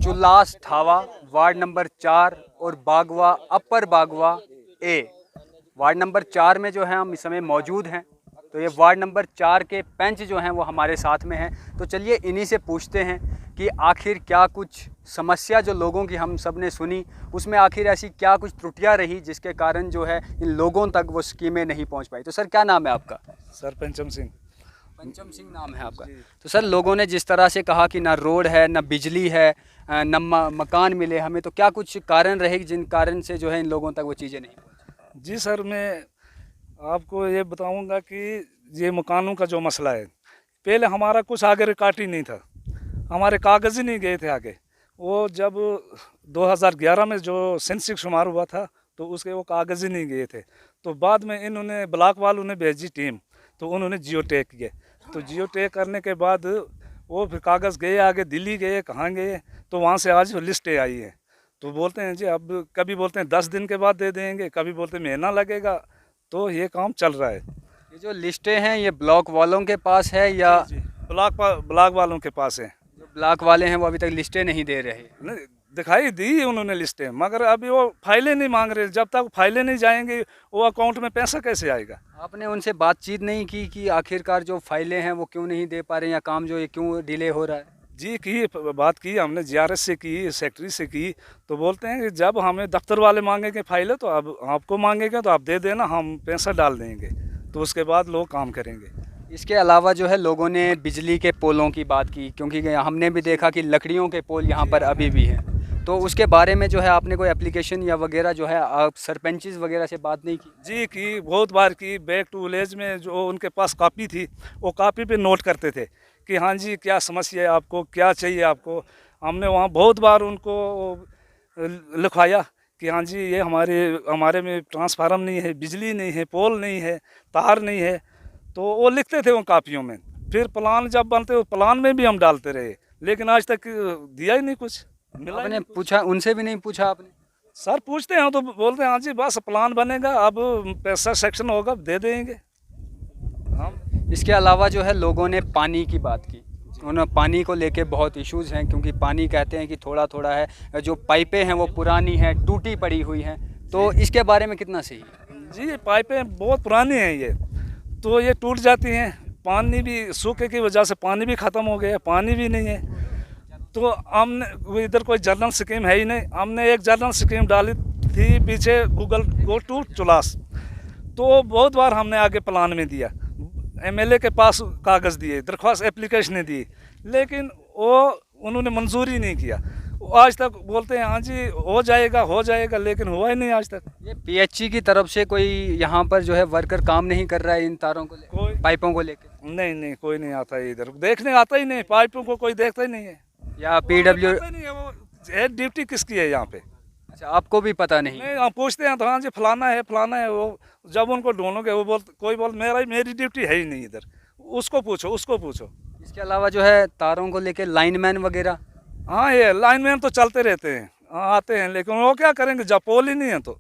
चुल्लास ठावा ward number 4 और बागवा अपर बागवा ए ward number 4 में जो है हम इस समय मौजूद हैं। तो ये वार्ड नंबर 4 के पंच जो हैं वो हमारे साथ में हैं। तो चलिए इन्हीं से पूछते हैं कि आखिर क्या कुछ समस्या जो लोगों की हम सब ने सुनी, उसमें आखिर ऐसी क्या कुछ त्रुटियां रही जिसके कारण जो है इन लोगों तक वो स्कीमें नहीं पहुंच पाई। तो सर क्या नाम है आपका? सर पंचम सिंह। पंचम सिंह नाम है आपका। तो सर लोगों ने जिस तरह से कहा कि ना रोड है, ना बिजली है, न मकान मिले हमें, तो क्या कुछ कारण रहे जिन कारण से जो है इन लोगों तक वो चीज़ें नहीं पहुंची? जी सर, मैं आपको ये बताऊंगा कि ये मकानों का जो मसला है, पहले हमारा कुछ आगे रिकॉर्ड ही नहीं था, हमारे कागज़ ही नहीं गए थे आगे। वो जब 2011 में जो सेंसस शुमार हुआ था तो उसके वो कागज़ ही नहीं गए थे। तो बाद में इन्होंने ब्लॉक वालों ने भेजी टीम, तो उन्होंने जियो टैग किए। तो जियो टैग करने के बाद वो फिर कागज़ गए आगे, दिल्ली गए, कहाँ गए, तो वहाँ से आज लिस्टें आई हैं। तो बोलते हैं जी अब, कभी बोलते हैं 10 दिन के बाद दे देंगे, कभी बोलते हैं महीना लगेगा। तो ये काम चल रहा है। ये जो लिस्टें हैं ये ब्लॉक वालों के पास है या ब्लॉक वालों के पास है? जो ब्लॉक वाले हैं वो अभी तक लिस्टें नहीं दे रहे? नहीं, दिखाई दी उन्होंने लिस्टें, मगर अभी वो फाइलें नहीं मांग रहे। जब तक फाइलें नहीं जाएंगी वो अकाउंट में पैसा कैसे आएगा? आपने उनसे बातचीत नहीं की कि आखिरकार जो फाइलें हैं वो क्यों नहीं दे पा रहे हैं या काम जो ये क्यों डिले हो रहा है? जी की बात की हमने, जीआरएस से की, सेक्रेटरी से की। तो बोलते हैं कि जब हमें दफ्तर वाले मांगेंगे फाइलें तो अब आपको मांगेंगे तो आप दे देना, हम पैसा डाल देंगे, तो उसके बाद लोग काम करेंगे। इसके अलावा जो है लोगों ने बिजली के पोलों की बात की, क्योंकि हमने भी देखा कि लकड़ियों के पोल यहाँ पर अभी भी हैं। तो उसके बारे में जो है आपने कोई एप्लीकेशन या वगैरह जो है आप सरपंचेस वगैरह से बात नहीं की? जी की, बहुत बार की। बैक टू विलेज में जो उनके पास कॉपी थी, वो कॉपी पे नोट करते थे कि हाँ जी क्या समस्या है आपको, क्या चाहिए आपको। हमने वहाँ बहुत बार उनको लिखवाया कि हाँ जी ये हमारे में ट्रांसफार्मर नहीं है, बिजली नहीं है, पोल नहीं है, तार नहीं है। तो वो लिखते थे उन कापियों में। फिर प्लान जब बनते वो प्लान में भी हम डालते रहे, लेकिन आज तक दिया ही नहीं कुछ, मिला। आपने पूछा, उनसे भी नहीं पूछा आपने? सर पूछते हैं तो बोलते हैं हाँ जी बस प्लान बनेगा, अब पैसा सेक्शन होगा दे देंगे हम। इसके अलावा जो है लोगों ने पानी की बात की। उन्होंने पानी को लेके बहुत इश्यूज़ हैं, क्योंकि पानी कहते हैं कि थोड़ा थोड़ा है, जो पाइपें हैं वो पुरानी हैं, टूटी पड़ी हुई हैं। तो इसके बारे में कितना सही है? जी पाइपें बहुत पुरानी हैं ये, तो ये टूट जाती हैं। पानी भी, सूखे की वजह से पानी भी ख़त्म हो गया, पानी भी नहीं है। तो हमने इधर कोई जनरल स्कीम है ही नहीं। हमने एक जनरल स्कीम डाली थी पीछे, गूगल गो टू चुलास, तो बहुत बार हमने आगे प्लान में दिया, एमएलए के पास कागज़ दिए, दरख्वास्त एप्लीकेशनें दी, लेकिन वो उन्होंने मंजूरी नहीं किया। आज तक बोलते हैं हाँ जी हो जाएगा, लेकिन हुआ ही नहीं आज तक। ये पीएचई की तरफ से कोई यहाँ पर जो है वर्कर काम नहीं कर रहा है इन तारों को लेकर, पाइपों को लेकर? नहीं, कोई नहीं आता है इधर, देखने आता ही नहीं, पाइपों को कोई देखता ही नहीं है। या पीडब्ल्यू नहीं है, वो ड्यूटी किसकी है यहाँ पे? अच्छा, आपको भी पता नहीं? नहीं, हम पूछते हैं तो हाँ जी फलाना है। वो जब उनको ढूंढोगे वो कोई मेरी ड्यूटी है ही नहीं इधर, उसको पूछो। इसके अलावा जो है तारों को लेकर लाइनमैन वगैरह? हाँ, ये लाइनमैन तो चलते रहते हैं, हाँ आते हैं, लेकिन वो क्या करेंगे जब पोल ही नहीं है, तो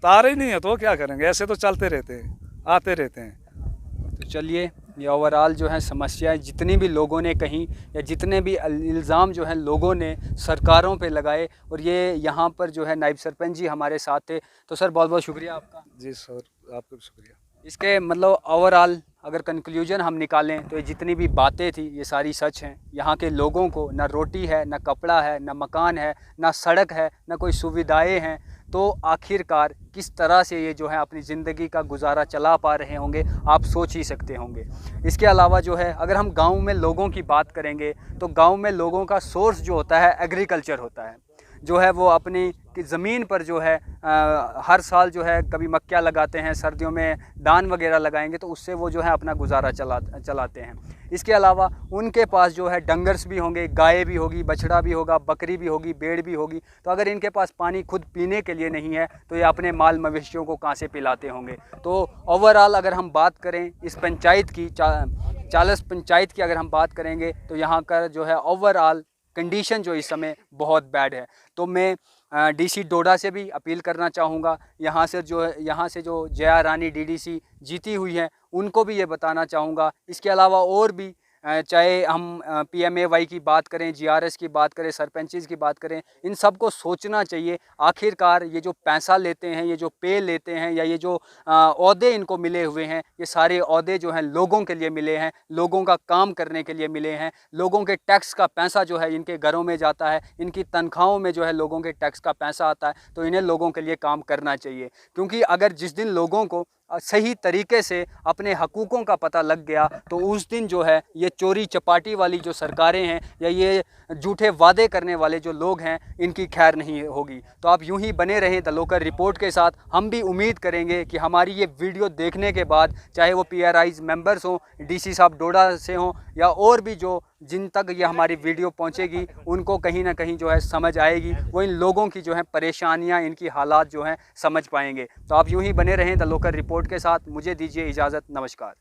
तार ही नहीं है, तो वो क्या करेंगे? ऐसे तो चलते रहते हैं, आते रहते हैं। तो चलिए, ये ओवरऑल जो है समस्याएं जितनी भी लोगों ने कहीं या जितने भी इल्ज़ाम जो हैं लोगों ने सरकारों पे लगाए, और ये यहाँ पर जो है नायब सरपंच जी हमारे साथ थे। तो सर बहुत बहुत शुक्रिया आपका। जी सर, आपका भी शुक्रिया। इसके मतलब ओवरऑल अगर कंक्लूजन हम निकालें तो ये जितनी भी बातें थी ये सारी सच हैं। यहाँ के लोगों को ना रोटी है, ना कपड़ा है, ना मकान है, ना सड़क है, ना कोई सुविधाएं हैं। तो आखिरकार किस तरह से ये जो है अपनी ज़िंदगी का गुजारा चला पा रहे होंगे, आप सोच ही सकते होंगे। इसके अलावा जो है अगर हम गांव में लोगों की बात करेंगे तो गांव में लोगों का सोर्स जो होता है एग्रीकल्चर होता है। जो है वो अपनी ज़मीन पर जो है हर साल जो है कभी मक्या लगाते हैं, सर्दियों में धान वगैरह लगाएंगे, तो उससे वो जो है अपना गुजारा चलाते हैं। इसके अलावा उनके पास जो है डंगर्स भी होंगे, गाय भी होगी, बछड़ा भी होगा, बकरी भी होगी, भेड़ भी होगी। तो अगर इनके पास पानी खुद पीने के लिए नहीं है तो ये अपने माल मवेशियों को कहाँ से पिलाते होंगे। तो ओवरऑल अगर हम बात करें इस पंचायत की, चालस पंचायत की अगर हम बात करेंगे, तो यहाँ का जो है ओवरऑल कंडीशन जो इस समय बहुत बैड है। तो मैं डीसी डोडा से भी अपील करना चाहूँगा, यहाँ से जो जया रानी डीडीसी जीती हुई हैं उनको भी ये बताना चाहूँगा। इसके अलावा और भी चाहे हम PMAY की बात करें, GRS की बात करें, सरपंचेस की बात करें, इन सब को सोचना चाहिए। आखिरकार ये जो पैसा लेते हैं, ये जो पे लेते हैं, या ये जो ओहदे इनको मिले हुए हैं, ये सारे ओहदे जो हैं लोगों के लिए मिले हैं, लोगों का काम करने के लिए मिले हैं। लोगों के टैक्स का पैसा जो है इनके घरों में जाता है, इनकी तनख्वाहों में जो है लोगों के टैक्स का पैसा आता है, तो इन्हें लोगों के लिए काम करना चाहिए। क्योंकि अगर जिस दिन लोगों को सही तरीके से अपने हकूक़ों का पता लग गया, तो उस दिन जो है ये चोरी चपाटी वाली जो सरकारें हैं, या ये झूठे वादे करने वाले जो लोग हैं, इनकी खैर नहीं होगी। तो आप यूं ही बने रहें द लोकल रिपोर्ट के साथ। हम भी उम्मीद करेंगे कि हमारी ये वीडियो देखने के बाद, चाहे वो PRIs मेंबर्स हों, DC साहब डोडा से हों, या और भी जो जिन तक ये हमारी वीडियो पहुंचेगी, उनको कहीं ना कहीं जो है समझ आएगी, वो इन लोगों की जो है परेशानियां, इनकी हालात जो हैं समझ पाएंगे। तो आप यूं ही बने रहें द लोकल रिपोर्ट के साथ। मुझे दीजिए इजाज़त। नमस्कार।